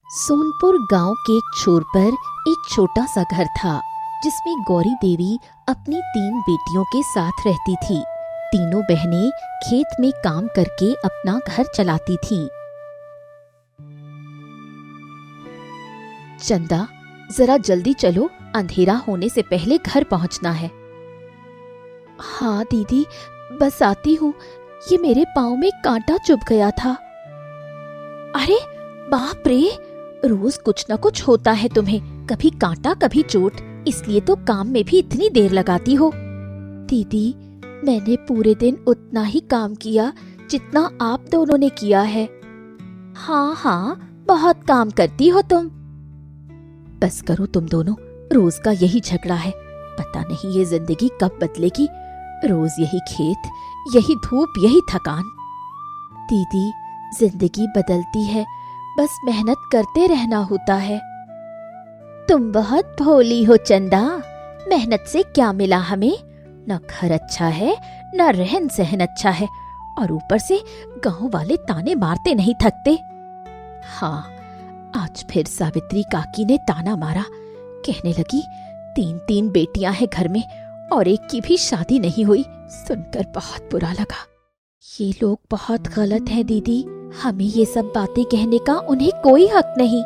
सोनपुर गांव के एक छोर पर एक छोटा सा घर था जिसमें गौरी देवी अपनी 3 बेटियों के साथ रहती थी। तीनों बहनें खेत में काम करके अपना घर चलाती थीं। चंदा, जरा जल्दी चलो, अंधेरा होने से पहले घर पहुंचना है। हाँ दीदी, बस आती हूँ। ये मेरे पाँव में कांटा चुभ गया था। अरे बाप रे, रोज कुछ न कुछ होता है तुम्हें, कभी कांटा कभी चोट, इसलिए तो काम में भी इतनी देर लगाती हो। दीदी, मैंने पूरे दिन उतना ही काम किया जितना आप दोनों ने किया है। हाँ हाँ, बहुत काम करती हो तुम। बस करो तुम दोनों, रोज का यही झगड़ा है। पता नहीं ये जिंदगी कब बदलेगी। रोज यही खेत, यही धूप, यही थकान। दीदी, जिंदगी बदलती है, बस मेहनत करते रहना होता है। तुम बहुत भोली हो चंदा। मेहनत से क्या मिला हमें? न घर अच्छा है, न रहन सहन अच्छा है, और ऊपर से गांव वाले ताने मारते नहीं थकते। हाँ, आज फिर सावित्री काकी ने ताना मारा। कहने लगी 3 बेटियां हैं घर में और एक की भी शादी नहीं हुई। सुनकर बहुत बुरा लगा। ये लोग बहुत गलत हैं दीदी। हमें ये सब बातें कहने का उन्हें कोई हक नहीं।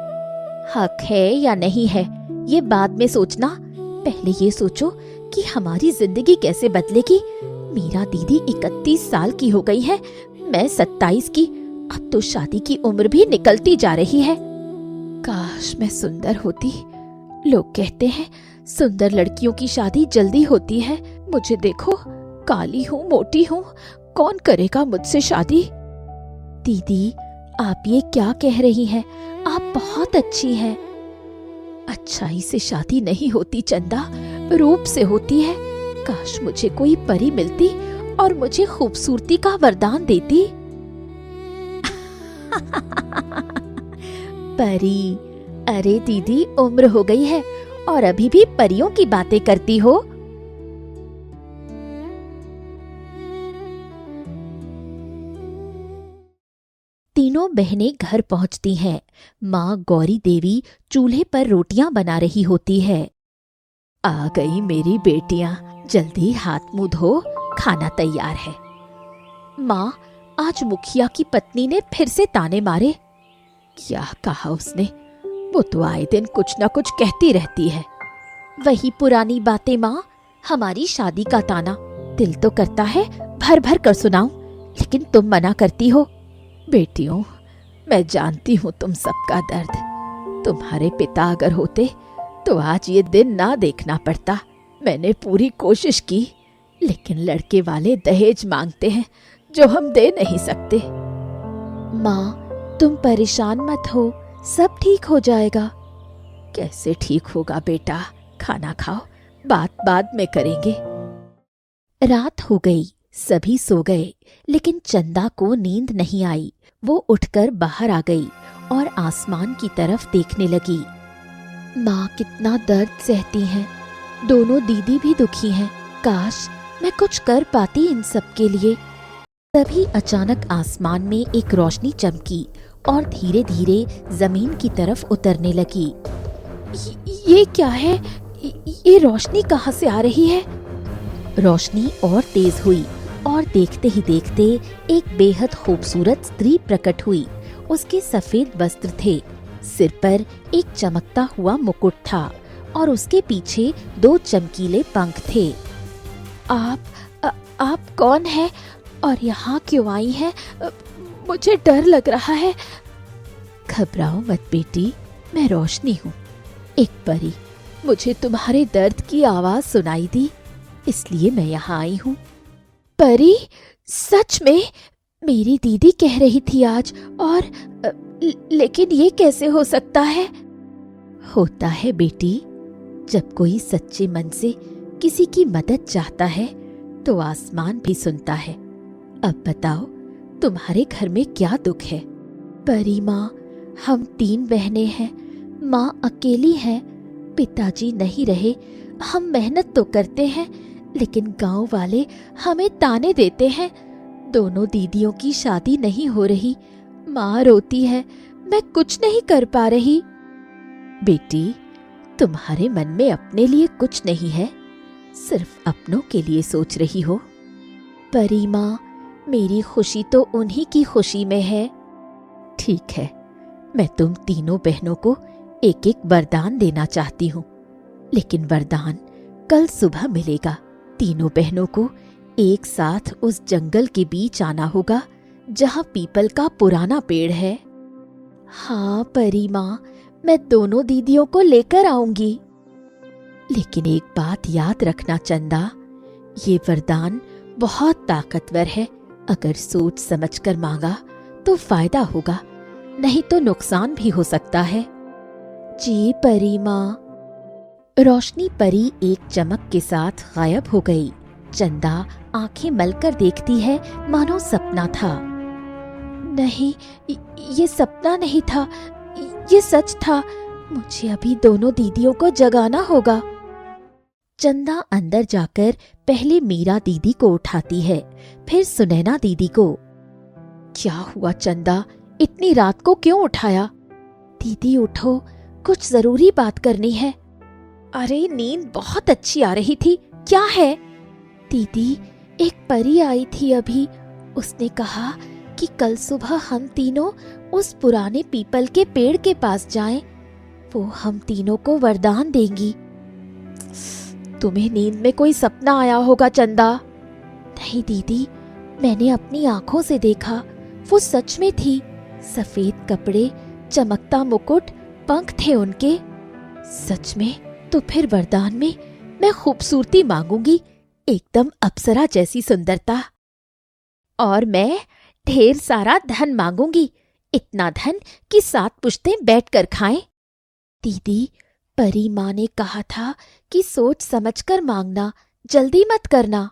हक है या नहीं है, ये बाद में सोचना। पहले ये सोचो कि हमारी जिंदगी कैसे बदलेगी। मीरा दीदी 31 साल की हो गई है, मैं 27 की। अब तो शादी की उम्र भी निकलती जा रही है। काश मैं सुंदर होती। लोग कहते हैं सुंदर लड़कियों की शादी जल्दी होती है। मुझे देखो, काली हूँ, मोटी हूँ, कौन करेगा मुझसे शादी? दीदी, आप ये क्या कह रही हैं? आप बहुत अच्छी हैं। अच्छाई से शादी नहीं होती चंदा, रूप से होती है। काश मुझे कोई परी मिलती और मुझे खूबसूरती का वरदान देती। परी? अरे दीदी, उम्र हो गई है और अभी भी परियों की बातें करती हो। तीनों बहनें घर पहुंचती हैं। माँ गौरी देवी चूल्हे पर रोटियां बना रही होती है। आ गई मेरी बेटियां, जल्दी हाथ मुंह धो, खाना तैयार है। माँ, आज मुखिया की पत्नी ने फिर से ताने मारे। क्या कहा उसने? वो तो आए दिन कुछ न कुछ कहती रहती है। वही पुरानी बातें माँ, हमारी शादी का ताना। दिल तो करता है भर भर कर सुनाऊं, लेकिन तुम मना करती हो। बेटियों, मैं जानती हूँ तुम सबका दर्द। तुम्हारे पिता अगर होते तो आज ये दिन ना देखना पड़ता। मैंने पूरी कोशिश की, लेकिन लड़के वाले दहेज मांगते हैं जो हम दे नहीं सकते। माँ, तुम परेशान मत हो, सब ठीक हो जाएगा। कैसे ठीक होगा बेटा? खाना खाओ, बात बाद में करेंगे। रात हो गई, सभी सो गए, लेकिन चंदा को नींद नहीं आई। वो उठकर बाहर आ गई और आसमान की तरफ देखने लगी। माँ कितना दर्द सहती हैं, दोनों दीदी भी दुखी हैं। काश मैं कुछ कर पाती इन सब के लिए। तभी अचानक आसमान में एक रोशनी चमकी और धीरे धीरे जमीन की तरफ उतरने लगी। ये क्या है? ये रोशनी कहाँ से आ रही है? रोशनी और तेज हुई और देखते ही देखते एक बेहद खूबसूरत स्त्री प्रकट हुई। उसके सफेद वस्त्र थे, सिर पर एक चमकता हुआ मुकुट था और उसके पीछे 2 चमकीले पंख थे। आप कौन है और यहाँ क्यों आई हैं? मुझे डर लग रहा है। घबराओ मत बेटी, मैं रोशनी हूँ, एक परी। मुझे तुम्हारे दर्द की आवाज सुनाई दी, इसलिए मैं यहाँ आई हूँ। परी? सच में? मेरी दीदी कह रही थी आज, और लेकिन ये कैसे हो सकता है? होता है बेटी, जब कोई सच्चे मन से किसी की मदद चाहता है तो आसमान भी सुनता है। अब बताओ, तुम्हारे घर में क्या दुख है? परी माँ, हम 3 बहनें हैं। माँ अकेली है, पिताजी नहीं रहे। हम मेहनत तो करते हैं, लेकिन गांव वाले हमें ताने देते हैं। दोनों दीदियों की शादी नहीं हो रही। माँ रोती है, मैं कुछ नहीं कर पा रही। बेटी, तुम्हारे मन में अपने लिए कुछ नहीं है, सिर्फ अपनों के लिए सोच रही हो। परी माँ, मेरी खुशी तो उन्हीं की खुशी में है। ठीक है, मैं तुम तीनों बहनों को एक एक वरदान देना चाहती हूँ, लेकिन वरदान कल सुबह मिलेगा। तीनों बहनों को एक साथ उस जंगल के बीच आना होगा जहाँ पीपल का पुराना पेड़ है। हाँ परी माँ, मैं दोनों दीदियों को लेकर आऊंगी। लेकिन एक बात याद रखना चंदा, ये वरदान बहुत ताकतवर है। अगर सोच समझकर मांगा तो फायदा होगा, नहीं तो नुकसान भी हो सकता है। जी परी माँ। रोशनी परी एक चमक के साथ गायब हो गई। चंदा आंखें मलकर देखती है मानो सपना था। नहीं, ये सपना नहीं था, ये सच था। मुझे अभी दोनों दीदियों को जगाना होगा। चंदा अंदर जाकर पहले मीरा दीदी को उठाती है, फिर सुनैना दीदी को। क्या हुआ चंदा, इतनी रात को क्यों उठाया? दीदी उठो, कुछ जरूरी बात करनी है। अरे नींद बहुत अच्छी आ रही थी, क्या है? दीदी, एक परी आई थी अभी, उसने कहा कि कल सुबह हम तीनों उस पुराने पीपल के पेड़ के पास जाएं। वो हम तीनों को वरदान देंगी। तुम्हें नींद में कोई सपना आया होगा चंदा। नहीं दीदी, मैंने अपनी आंखों से देखा, वो सच में थी। सफेद कपड़े, चमकता मुकुट, पंख थे उनके। सच में? तो फिर वरदान में मैं खूबसूरती मांगूंगी, एकदम अप्सरा जैसी सुंदरता। और मैं ढेर सारा धन मांगूंगी, इतना धन कि 7 पुश्तें बैठकर खाएं। दीदी, परी माँ ने कहा था कि सोच समझकर मांगना, जल्दी मत करना।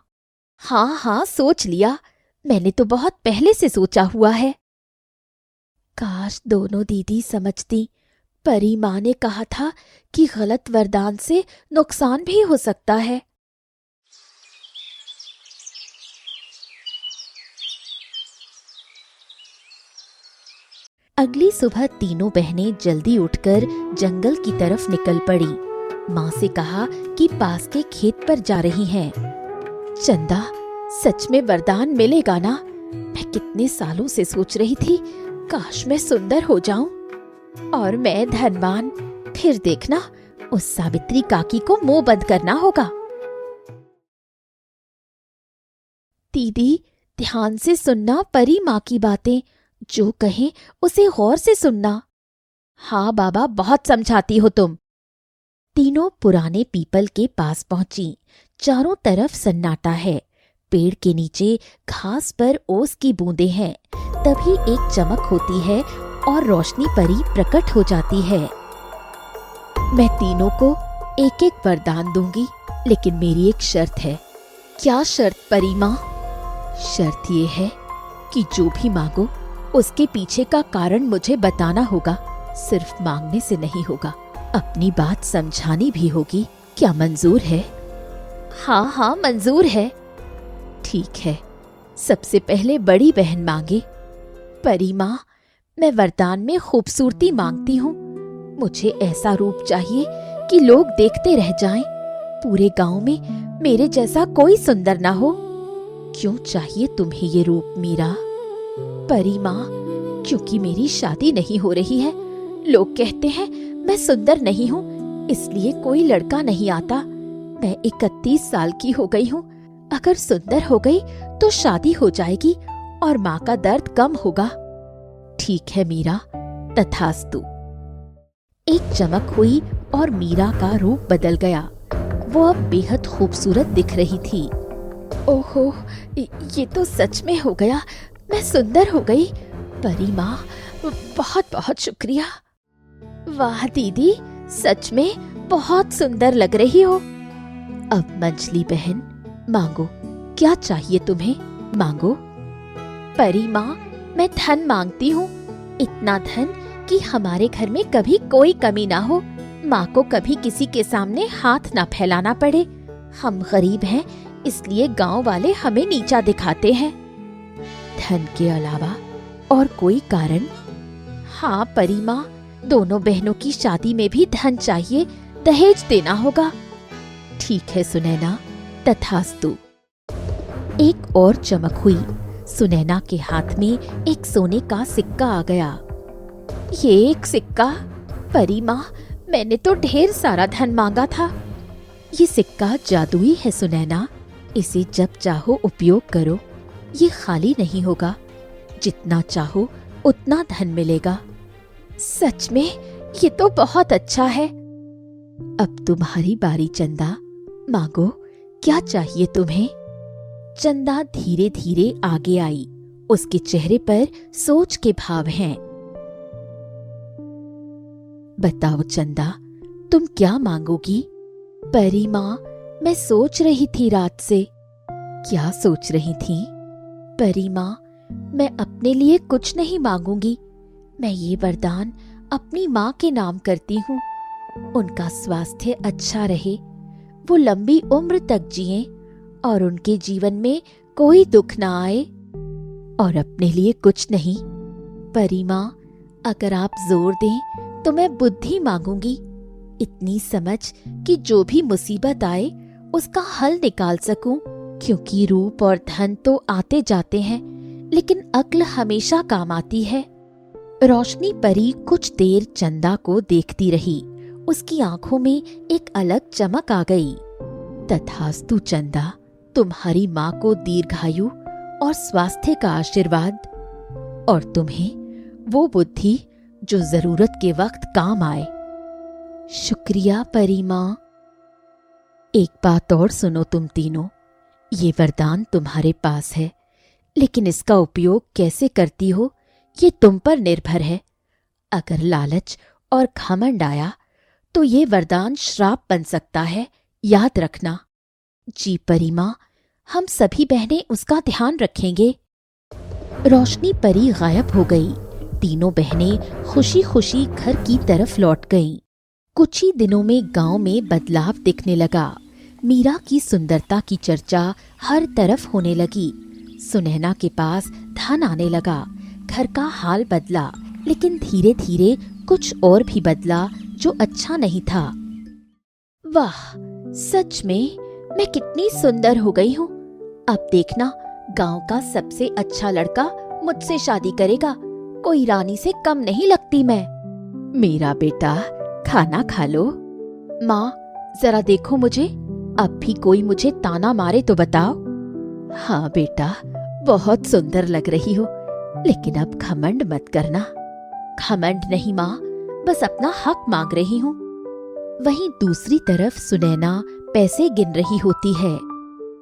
हाँ हाँ, सोच लिया, मैंने तो बहुत पहले से सोचा हुआ है। काश दोनों दीदी समझती। परी माँ ने कहा था कि गलत वरदान से नुकसान भी हो सकता है। अगली सुबह तीनों बहनें जल्दी उठकर जंगल की तरफ निकल पड़ी। माँ से कहा कि पास के खेत पर जा रही हैं। चंदा, सच में वरदान मिलेगा ना? मैं कितने सालों से सोच रही थी, काश मैं सुंदर हो जाऊं और मैं धनवान। फिर देखना, उस सावित्री काकी को मुंह बंद करना होगा। दीदी, ध्यान से सुनना परी माँ की बातें, जो कहें उसे गौर से सुनना। हाँ बाबा, बहुत समझाती हो तुम। तीनों पुराने पीपल के पास पहुंची। चारों तरफ सन्नाटा है। पेड़ के नीचे घास पर ओस की बूंदें हैं। तभी एक चमक होती है और रोशनी परी प्रकट हो जाती है। मैं तीनों को एक एक वरदान दूंगी, लेकिन मेरी एक शर्त है। क्या शर्त परी माँ? शर्त ये है कि जो भी मांगो उसके पीछे का कारण मुझे बताना होगा। सिर्फ मांगने से नहीं होगा, अपनी बात समझानी भी होगी। क्या मंजूर है? हाँ हाँ, मंजूर है। ठीक है, सबसे पहले बड़ी बहन मांगे। परी माँ, मैं वरदान में खूबसूरती मांगती हूँ। मुझे ऐसा रूप चाहिए कि लोग देखते रह जाएं। पूरे गांव में मेरे जैसा कोई सुंदर ना हो। क्यों चाहिए तुम्हें ये रूप मीरा? परी माँ, क्योंकि मेरी शादी नहीं हो रही है। लोग कहते हैं मैं सुंदर नहीं हूँ, इसलिए कोई लड़का नहीं आता। मैं 31 साल की हो गई हूँ। अगर सुंदर हो गई तो शादी हो जाएगी और माँ का दर्द कम होगा। ठीक है मीरा, तथास्तु। एक चमक हुई और मीरा का रूप बदल गया। वो अब बेहद खूबसूरत दिख रही थी। ओहो, ये तो सच में हो गया, मैं सुंदर हो गई। परी माँ, बहुत बहुत शुक्रिया। वाह दीदी, सच में बहुत सुंदर लग रही हो। अब मंजली बहन, मांगो, क्या चाहिए तुम्हें? मांगो। परी माँ, मैं धन मांगती हूँ, इतना धन कि हमारे घर में कभी कोई कमी ना हो। माँ को कभी किसी के सामने हाथ ना फैलाना पड़े। हम गरीब हैं, इसलिए गांव वाले हमें नीचा दिखाते हैं। धन के अलावा और कोई कारण? हाँ परी माँ, दोनों बहनों की शादी में भी धन चाहिए, दहेज देना होगा। ठीक है सुनैना, तथास्तु। एक और चमक हुई। सुनैना के हाथ में एक सोने का सिक्का आ गया। ये एक सिक्का? परी माँ, मैंने तो ढेर सारा धन मांगा था। ये सिक्का जादुई है सुनैना, इसे जब चाहो उपयोग करो, ये खाली नहीं होगा। जितना चाहो उतना धन मिलेगा। सच में ये तो बहुत अच्छा है। अब तुम्हारी बारी चंदा, मांगो, क्या चाहिए तुम्हें? चंदा धीरे धीरे आगे आई। उसके चेहरे पर सोच के भाव हैं। बताओ चंदा, तुम क्या मांगोगी? परी माँ, मैं सोच रही थी रात से। क्या सोच रही थी? परी माँ, मैं अपने लिए कुछ नहीं मांगूंगी। मैं ये वरदान अपनी माँ के नाम करती हूँ। उनका स्वास्थ्य अच्छा रहे, वो लंबी उम्र तक जिए और उनके जीवन में कोई दुख ना आए। और अपने लिए कुछ नहीं। परी माँ, अगर आप जोर दें तो मैं बुद्धि मांगूंगी, इतनी समझ कि जो भी मुसीबत आए उसका हल निकाल सकूं। क्योंकि रूप और धन तो आते जाते हैं, लेकिन अक्ल हमेशा काम आती है। रोशनी परी कुछ देर चंदा को देखती रही। उसकी आंखों में एक अलग चमक आ गई। तथास्तु चंदा, तुम्हारी माँ को दीर्घायु और स्वास्थ्य का आशीर्वाद, और तुम्हें वो बुद्धि जो जरूरत के वक्त काम आए। शुक्रिया परी माँ। एक बात और सुनो तुम तीनों, ये वरदान तुम्हारे पास है, लेकिन इसका उपयोग कैसे करती हो ये तुम पर निर्भर है। अगर लालच और घमंड आया तो ये वरदान श्राप बन सकता है, याद रखना। जी परी माँ, हम सभी बहनें उसका ध्यान रखेंगे। रोशनी परी गायब हो गई। तीनों बहनें खुशी खुशी घर की तरफ लौट गईं। कुछ ही दिनों में गांव में बदलाव दिखने लगा। मीरा की सुंदरता की चर्चा हर तरफ होने लगी। सुनैना के पास धन आने लगा। घर का हाल बदला, लेकिन धीरे धीरे कुछ और भी बदला जो अच्छा नहीं था। वाह, सच में मैं कितनी सुंदर हो गई हूँ। अब देखना, गांव का सबसे अच्छा लड़का मुझसे शादी करेगा। कोई रानी से कम नहीं लगती मैं। मेरा बेटा, खाना खा लो। माँ, जरा देखो मुझे, अब भी कोई मुझे ताना मारे तो बताओ। हाँ बेटा, बहुत सुंदर लग रही हो, लेकिन अब घमंड मत करना। घमंड नहीं माँ, बस अपना हक मांग रही हूँ। वहीं दूसरी तरफ सुनैना पैसे गिन रही होती है।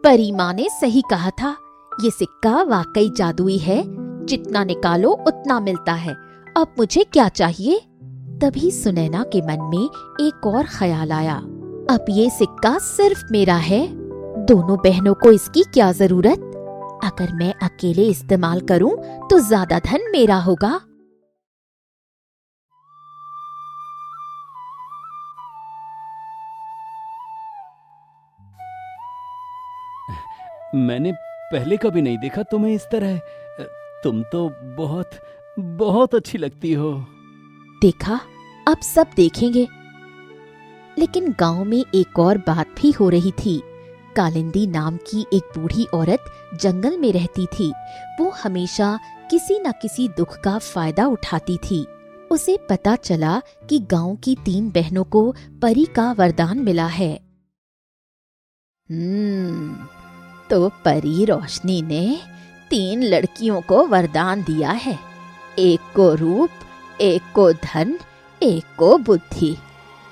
परी माँ ने सही कहा था, ये सिक्का वाकई जादुई है। जितना निकालो उतना मिलता है। अब मुझे क्या चाहिए? तभी सुनैना के मन में एक और ख्याल आया। अब ये सिक्का सिर्फ मेरा है, दोनों बहनों को इसकी क्या जरूरत? अगर मैं अकेले इस्तेमाल करूं तो ज्यादा धन मेरा होगा। मैंने पहले कभी नहीं देखा तुम्हें इस तरह। तुम तो बहुत बहुत अच्छी लगती हो। देखा, अब सब देखेंगे। लेकिन गांव में एक और बात भी हो रही थी। कालिंदी नाम की एक बूढ़ी औरत जंगल में रहती थी। वो हमेशा किसी न किसी दुख का फायदा उठाती थी। उसे पता चला कि गांव की 3 बहनों को परी का वरदान मिला है। तो परी रोशनी ने 3 लड़कियों को वरदान दिया है। एक को रूप, एक को धन, एक को बुद्धि।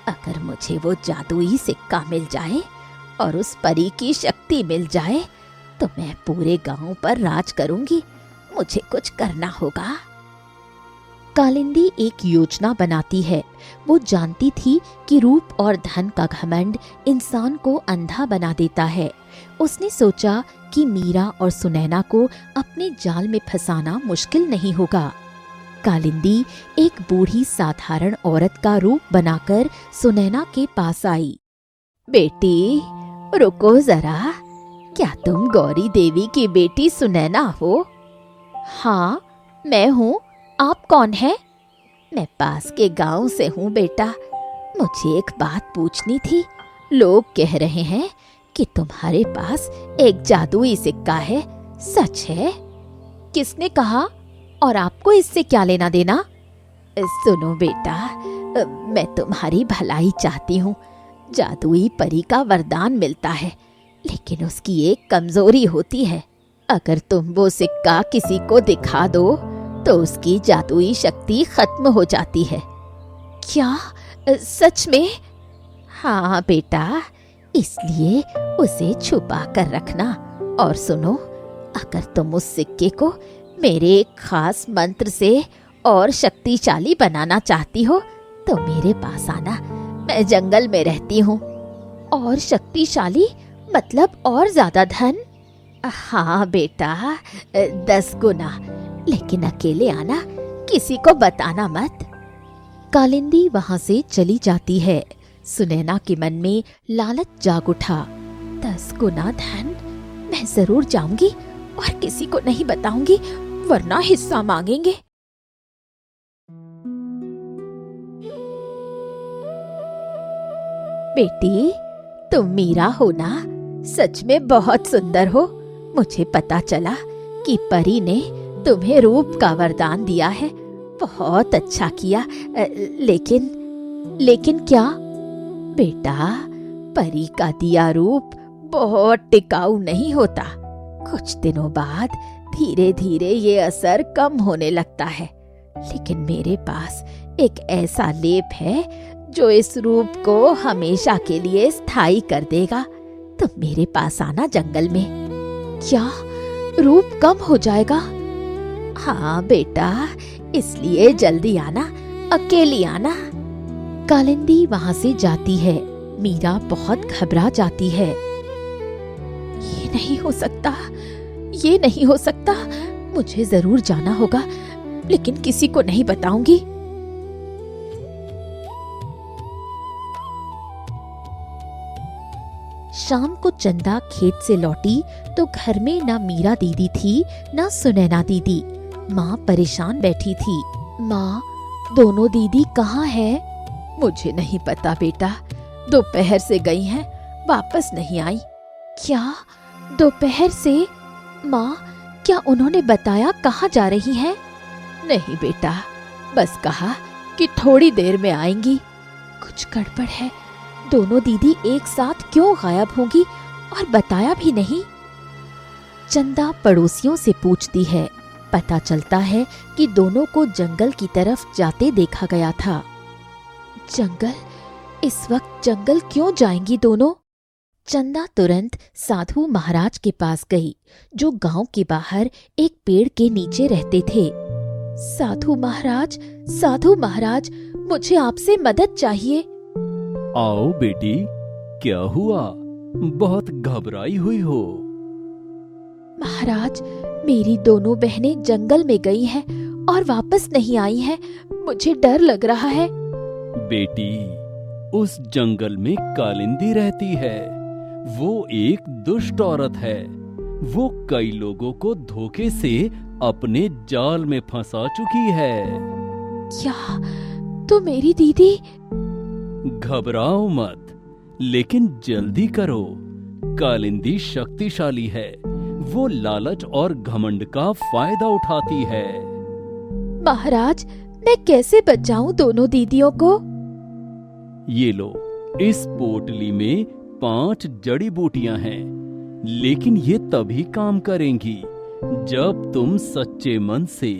अगर मुझे वो जादुई सिक्का मिल जाए और उस परी की शक्ति मिल जाए तो मैं पूरे गांव पर राज करूंगी। मुझे कुछ करना होगा। कालिंदी एक योजना बनाती है। वो जानती थी कि रूप और धन का घमंड इंसान को अंधा बना देता है। उसने सोचा कि मीरा और सुनैना को अपने जाल में फंसाना मुश्किल नहीं होगा। कालिंदी एक बूढ़ी साधारण औरत का रूप बनाकर सुनैना के पास आई। बेटी, रुको जरा, क्या तुम गौरी देवी की बेटी सुनैना हो? हाँ, मैं हूँ। आप कौन हैं? मैं पास के गांव से हूँ बेटा। मुझे एक बात पूछनी थी। लोग कह रहे हैं कि तुम्हारे पास एक जादुई सिक्का है, सच है? किसने कहा? और आपको इससे क्या लेना देना? सुनो बेटा, मैं तुम्हारी भलाई चाहती हूँ। जादुई परी का वरदान मिलता है, लेकिन उसकी एक कमजोरी होती है। अगर तुम वो सिक्का किसी को दिखा दो तो उसकी जादुई शक्ति खत्म हो जाती है। क्या? सच में? हाँ बेटा, इसलिए उसे छुपा कर रखना। और सुनो, अगर तुम उस सिक्के को मेरे एक खास मंत्र से और शक्तिशाली बनाना चाहती हो तो मेरे पास आना। मैं जंगल में रहती हूँ। और शक्तिशाली मतलब और ज्यादा धन? हाँ बेटा, 10 गुना। लेकिन अकेले आना, किसी को बताना मत। कालिंदी वहां से चली जाती है। सुनैना के मन में लालच जाग उठा। 10 गुना धन? मैं जरूर जाऊंगी और किसी को नहीं बताऊंगी, वरना हिस्सा मांगेंगे। बेटी, तुम मीरा हो ना? सच में बहुत सुंदर हो। मुझे पता चला कि परी ने तुम्हें रूप का वरदान दिया है। बहुत अच्छा किया। लेकिन क्या? बेटा, परी का दिया रूप बहुत टिकाऊ नहीं होता। कुछ दिनों बाद धीरे धीरे ये असर कम होने लगता है। लेकिन मेरे पास एक ऐसा लेप है जो इस रूप को हमेशा के लिए स्थायी कर देगा। तुम मेरे पास आना जंगल में। क्या रूप कम हो जाएगा? हाँ बेटा, इसलिए जल्दी आना, अकेली आना। कालिंदी वहां से जाती है। मीरा बहुत घबरा जाती है। ये नहीं हो सकता, ये नहीं हो सकता। मुझे जरूर जाना होगा, लेकिन किसी को नहीं बताऊंगी। शाम को चंदा खेत से लौटी तो घर में ना मीरा दीदी थी, ना सुनैना दीदी। माँ परेशान बैठी थी। माँ, दोनों दीदी कहाँ है? मुझे नहीं पता बेटा। दोपहर से गई हैं, वापस नहीं आई। क्या? दोपहर से? माँ, क्या उन्होंने बताया कहाँ जा रही हैं? नहीं बेटा, बस कहा कि थोड़ी देर में आएंगी। कुछ गड़बड़ है। दोनों दीदी एक साथ क्यों गायब होंगी और बताया भी नहीं? चंदा पड़ोसियों से पूछती है। पता चलता है कि दोनों को जंगल की तरफ जाते देखा गया था। जंगल? इस वक्त जंगल क्यों जाएंगी दोनों? चंदा तुरंत साधु महाराज के पास गई, जो गांव के बाहर एक पेड़ के नीचे रहते थे। साधु महाराज, मुझे आपसे मदद चाहिए। आओ बेटी, क्या हुआ? बहुत घबराई हुई हो। महाराज, मेरी दोनों बहनें जंगल में गई हैं और वापस नहीं आई हैं। मुझे डर लग रहा है। बेटी, उस जंगल में कालिंदी रहती है। वो एक दुष्ट औरत है। वो कई लोगों को धोखे से अपने जाल में फंसा चुकी है। क्या? तो मेरी दीदी? घबराओ मत, लेकिन जल्दी करो। कालिंदी शक्तिशाली है। वो लालच और घमंड का फायदा उठाती है। महाराज, मैं कैसे बचाऊं दोनों दीदियों को? ये लो, इस पोटली में 5 जड़ी बूटियां हैं, लेकिन ये तभी काम करेंगी जब तुम सच्चे मन से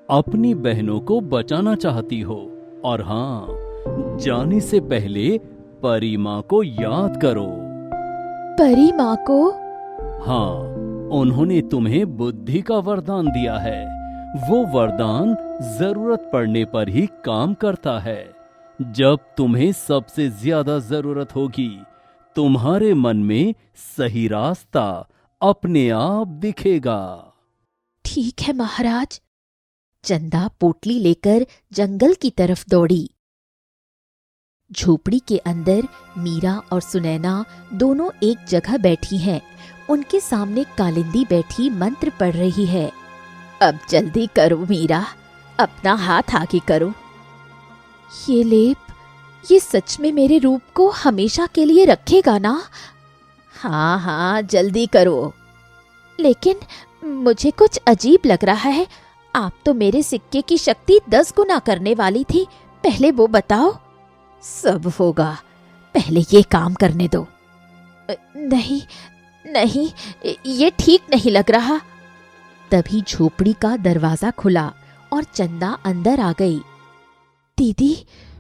अपनी बहनों को बचाना चाहती हो। और हाँ, जाने से पहले परी माँ को याद करो। परी माँ को? हाँ, उन्होंने तुम्हें बुद्धि का वरदान दिया है। वो वरदान जरूरत पड़ने पर ही काम करता है। जब तुम्हें सबसे ज्यादा जरूरत होगी, तुम्हारे मन में सही रास्ता अपने आप दिखेगा। ठीक है महाराज। चंदा पोटली लेकर जंगल की तरफ दौड़ी। झोपड़ी के अंदर मीरा और सुनैना दोनों एक जगह बैठी हैं। उनके सामने कालिंदी बैठी मंत्र पढ़ रही है। अब जल्दी करो मीरा, अपना हाथ आगे करो। ये लेप, ये सच में मेरे रूप को हमेशा के लिए रखेगा ना? हाँ हाँ, जल्दी करो। लेकिन मुझे कुछ अजीब लग रहा है। आप तो मेरे सिक्के की शक्ति 10 गुना करने वाली थी। पहले वो बताओ। सब होगा, पहले ये काम करने दो। नहीं नहीं, ये ठीक नहीं लग रहा। तभी झोपड़ी का दरवाजा खुला और चंदा अंदर आ गई। दीदी,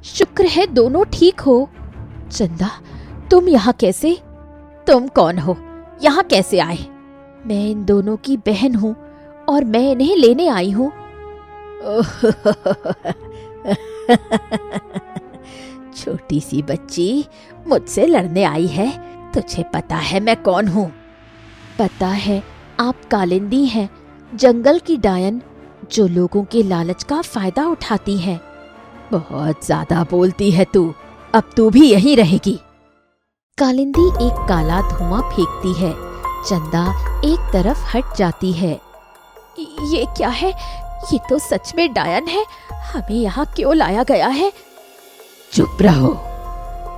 शुक्र है दोनों ठीक हो। चंदा, तुम यहाँ कैसे? तुम कौन हो? यहाँ कैसे आए? मैं इन दोनों की बहन हूँ और मैं इन्हें लेने आई हूँ। छोटी सी बच्ची मुझसे लड़ने आई है। तुझे पता है मैं कौन हूँ? पता है, आप कालिंदी हैं, जंगल की डायन, जो लोगों के लालच का फायदा उठाती है। बहुत ज्यादा बोलती है तू। अब तू भी यहीं रहेगी। कालिंदी एक काला धुआं फेंकती है। चंदा एक तरफ हट जाती है। ये क्या है? ये तो सच में डायन है। हमें यहाँ क्यों लाया गया है? चुप रहो।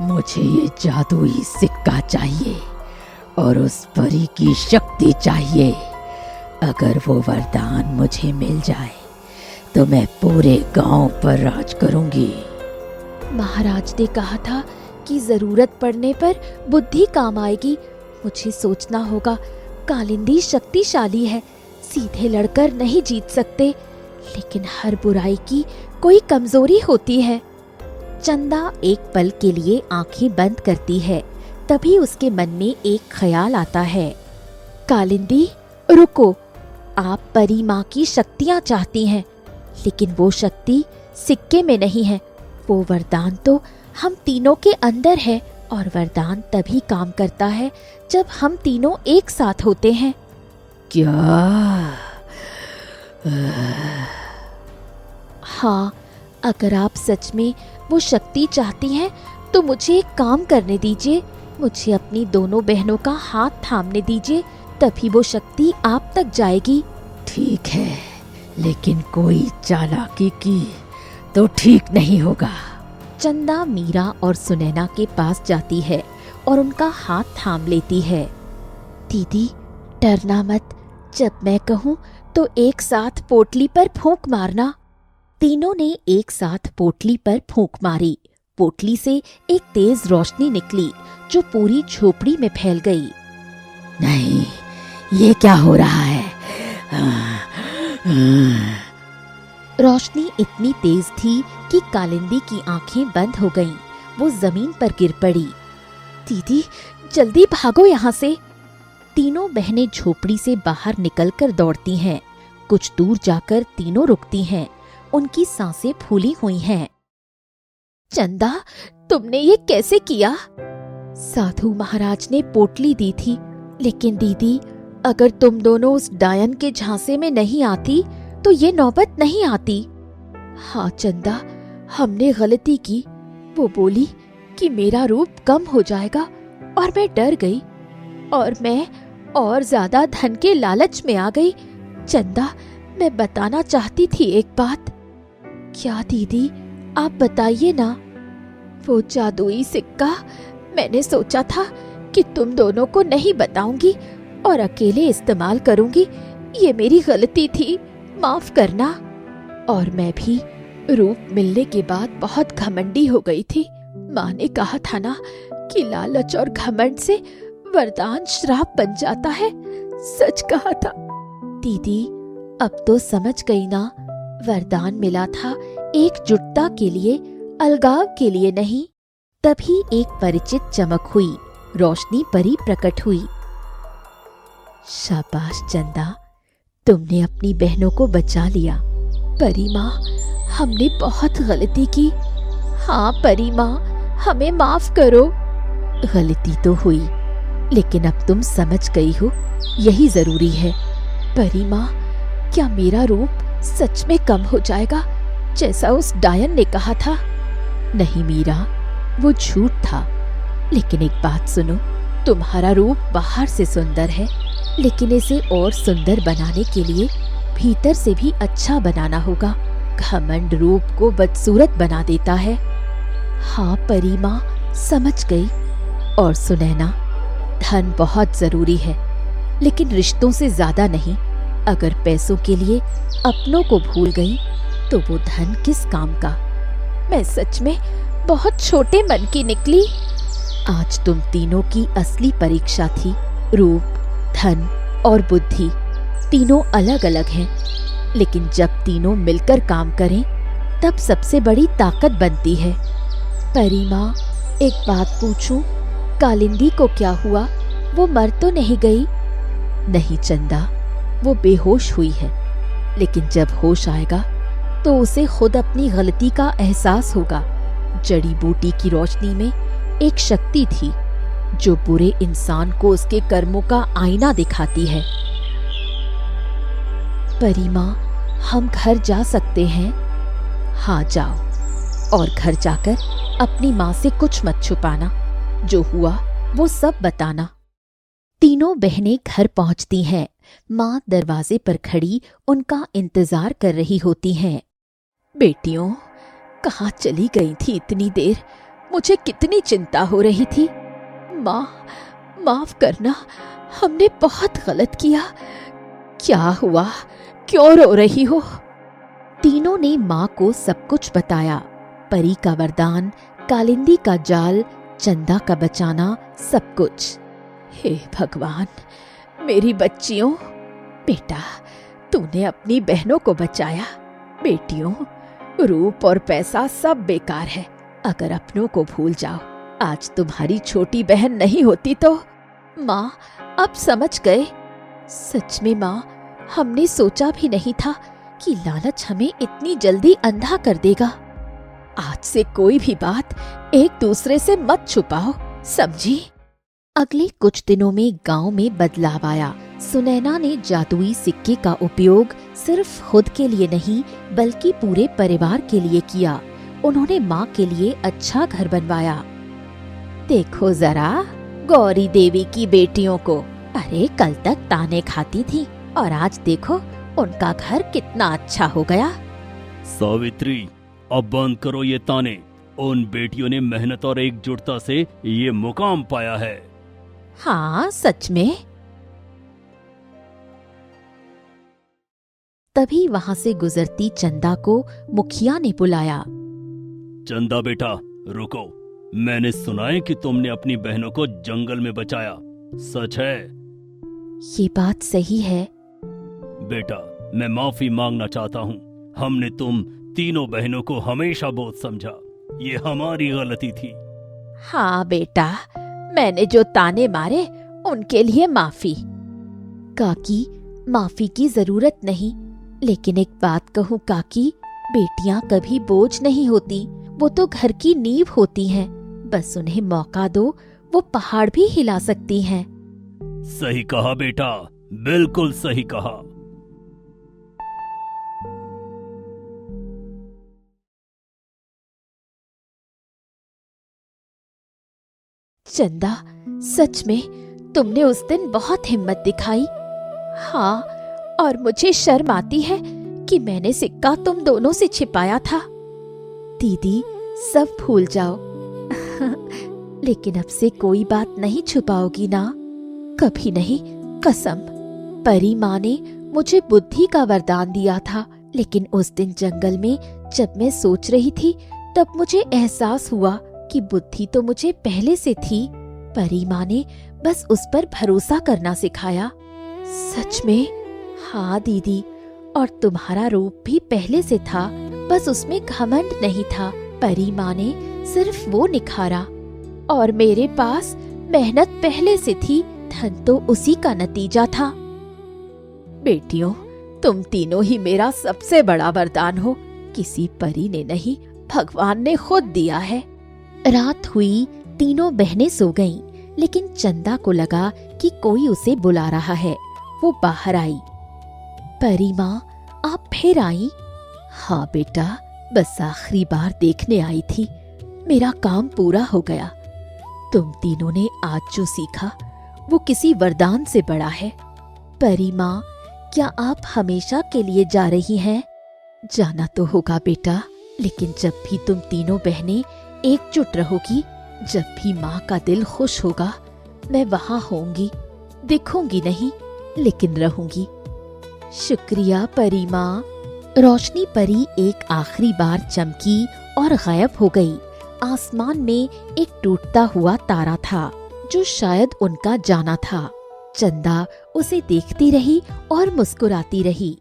मुझे ये जादुई सिक्का चाहिए और उस परी की शक्ति चाहिए। अगर वो वरदान मुझे मिल जाए तो मैं पूरे गांव पर राज करूंगी। महाराज ने कहा था कि जरूरत पड़ने पर बुद्धि काम आएगी। मुझे सोचना होगा। कालिंदी शक्तिशाली है, सीधे लड़कर नहीं जीत सकते, लेकिन हर बुराई की कोई कमजोरी होती है। चंदा एक पल के लिए आंखें बंद करती है। तभी उसके मन में एक ख्याल आता है। कालिंदी, रुको। आप परी माँ की शक्तियाँ चाहती हैं, लेकिन वो शक्ति सिक्के में नहीं है। वो वरदान तो हम तीनों के अंदर है, और वरदान तभी काम करता है जब हम तीनों एक साथ होते हैं। क्या? हाँ, अगर आप सच में वो शक्ति चाहती हैं तो मुझे एक काम करने दीजिए। मुझे अपनी दोनों बहनों का हाथ थामने दीजिए, तभी वो शक्ति आप तक जाएगी। ठीक है, लेकिन कोई चालाकी की तो ठीक नहीं होगा। चंदा मीरा और सुनैना के पास जाती है और उनका हाथ थाम लेती है। दीदी, डरना मत। जब मैं कहूँ तो एक साथ पोटली पर फूंक मारना। तीनों ने एक साथ पोटली पर फूंक मारी। पोटली से एक तेज रोशनी निकली जो पूरी झोपड़ी में फैल गई। नहीं, ये क्या हो रहा है? रोशनी इतनी तेज थी कि कालिंदी की आंखें बंद हो गईं। वो जमीन पर गिर पड़ी। दीदी, जल्दी भागो यहाँ से। तीनों बहनें झोपड़ी से बाहर निकलकर दौड़ती हैं। कुछ दूर जाकर तीनों रुकती हैं। उनकी सांसें फूली हुई हैं। चंदा, तुमने ये कैसे किया? साधु महाराज ने पोटली दी थी, लेकिन दीदी, अगर तुम दोनों उस डायन के झांसे में नहीं आती तो ये नौबत नहीं आती। हाँ चंदा, हमने गलती की। वो बोली कि मेरा रूप कम हो जाएगा और मैं डर गई, और मैं और ज्यादा धन के लालच में आ गई। चंदा, मैं बताना चाहती थी एक बात। क्या दीदी? आप बताइए ना। वो जादुई सिक्का, मैंने सोचा था कि तुम दोनों को नहीं बताऊंगी और अकेले इस्तेमाल करूंगी। ये मेरी गलती थी, माफ करना। और मैं भी रूप मिलने के बाद बहुत घमंडी हो गई थी। माँ ने कहा था ना कि लालच और घमंड से वरदान श्राप बन जाता है। सच कहा था। दीदी, अब तो समझ गई ना, वरदान मिला था एकजुटता के लिए, अलगाव के लिए नहीं। तभी एक परिचित चमक हुई। रोशनी परी प्रकट हुई। शाबाश चंदा, तुमने अपनी बहनों को बचा लिया। परी माँ, हमने बहुत गलती की। हाँ परी माँ, हमें माफ करो। गलती तो हुई, लेकिन अब तुम समझ गई हो, यही जरूरी है। परी माँ, क्या मेरा रूप सच में कम हो जाएगा जैसा उस डायन ने कहा था? नहीं मीरा, वो झूठ था। लेकिन एक बात सुनो, तुम्हारा रूप बाहर से सुंदर है, लेकिन इसे और सुंदर बनाने के लिए भीतर से भी अच्छा बनाना होगा। घमंड रूप को बदसूरत बना देता है। हाँ परी माँ समझ गई। और सुनैना, धन बहुत जरूरी है, लेकिन रिश्तों से ज्यादा नहीं। अगर पैसों के लिए अपनों को भूल गई तो वो धन किस काम का। मैं सच में बहुत छोटे मन की निकली। आज तुम तीनों की असली परीक्षा थी। रूप, धन और बुद्धि तीनों अलग अलग हैं, लेकिन जब तीनों मिलकर काम करें तब सबसे बड़ी ताकत बनती है। परी माँ, एक बात पूछूं, कालिंदी को क्या हुआ? वो मर तो नहीं गई? नहीं चंदा, वो बेहोश हुई है, लेकिन जब होश आएगा तो उसे खुद अपनी गलती का एहसास होगा। जड़ी बूटी की रोशनी में एक शक्ति थी जो बुरे इंसान को उसके कर्मों का आईना दिखाती है। परी माँ, हम घर जा सकते हैं? हाँ जाओ, और घर जाकर अपनी माँ से कुछ मत छुपाना। जो हुआ वो सब बताना। तीनों बहनें घर पहुंचती हैं। माँ दरवाजे पर खड़ी उनका इंतजार कर रही होती हैं। बेटियों, कहाँ चली गई थी इतनी देर? मुझे कितनी चिंता हो रही थी। माँ, माफ करना, हमने बहुत गलत किया। क्या हुआ? क्यों रो रही हो? तीनों ने माँ को सब कुछ बताया। परी का वरदान, कालिंदी का जाल, चंदा का बचाना, सब कुछ। हे भगवान, मेरी बच्चियों। बेटा, तूने अपनी बहनों को बचाया। बेटियों, रूप और पैसा सब बेकार है अगर अपनों को भूल जाओ। आज तुम्हारी छोटी बहन नहीं होती तो। माँ, अब समझ गए। सच में माँ, हमने सोचा भी नहीं था कि लालच हमें इतनी जल्दी अंधा कर देगा। आज से कोई भी बात एक दूसरे से मत छुपाओ, समझी? अगले कुछ दिनों में गांव में बदलाव आया। सुनैना ने जादुई सिक्के का उपयोग सिर्फ खुद के लिए नहीं बल्कि पूरे परिवार के लिए किया। उन्होंने माँ के लिए अच्छा घर बनवाया। देखो जरा गौरी देवी की बेटियों को, अरे कल तक ताने खाती थी और आज देखो उनका घर कितना अच्छा हो गया। सावित्री, अब बंद करो ये ताने। उन बेटियों ने मेहनत और एकजुटता से ये मुकाम पाया है। हाँ सच में। तभी वहां से गुजरती चंदा को मुखिया ने बुलाया। चंदा बेटा, रुको। मैंने सुना है कि तुमने अपनी बहनों को जंगल में बचाया, सच है? ये बात सही है। बेटा, मैं माफी मांगना चाहता हूँ। हमने तुम तीनों बहनों को हमेशा बोझ समझा। ये हमारी गलती थी। हाँ बेटा, मैंने जो ताने मारे उनके लिए माफी। काकी, माफी की जरूरत नहीं, लेकिन एक बात कहूँ काकी, बेटियां कभी बोझ नहीं होती। वो तो घर की नींव होती हैं। बस उन्हें मौका दो, वो पहाड़ भी हिला सकती हैं। सही कहा बेटा, बिल्कुल सही कहा। चंदा, सच में तुमने उस दिन बहुत हिम्मत दिखाई। हाँ, और मुझे शर्म आती है कि मैंने सिक्का तुम दोनों से छिपाया था। दीदी, सब भूल जाओ। लेकिन अब से कोई बात नहीं छुपाओगी ना? कभी नहीं, कसम। परी माँ ने मुझे बुद्धि का वरदान दिया था, लेकिन उस दिन जंगल में जब मैं सोच रही थी तब मुझे एहसास हुआ कि बुद्धि तो मुझे पहले से थी। परी माँ ने बस उस पर भरोसा करना सिखाया। सच में? हाँ दीदी, और तुम्हारा रूप भी पहले से था, बस उसमें घमंड नहीं था। परी माँ ने सिर्फ वो निखारा। और मेरे पास मेहनत पहले से थी, धन तो उसी का नतीजा था। बेटियों, तुम तीनों ही मेरा सबसे बड़ा वरदान हो। किसी परी ने नहीं, भगवान ने खुद दिया है। रात हुई, तीनों बहनें सो गईं, लेकिन चंदा को लगा कि कोई उसे बुला रहा है। वो बाहर आई। परी माँ, आप फिर आई? हाँ बेटा, बस आखिरी बार देखने आई थी। मेरा काम पूरा हो गया। तुम तीनों ने आज जो सीखा वो किसी वरदान से बड़ा है। परी माँ, क्या आप हमेशा के लिए जा रही हैं? जाना तो होगा बेटा, लेकिन जब भी तुम तीनों बहनें एकजुट रहोगी, जब भी माँ का दिल खुश होगा, मैं वहां होंगी। दिखूंगी नहीं, लेकिन रहूंगी। शुक्रिया परी माँ। रोशनी परी एक आखिरी बार चमकी और गायब हो गई। आसमान में एक टूटता हुआ तारा था जो शायद उनका जाना था। चंदा उसे देखती रही और मुस्कुराती रही।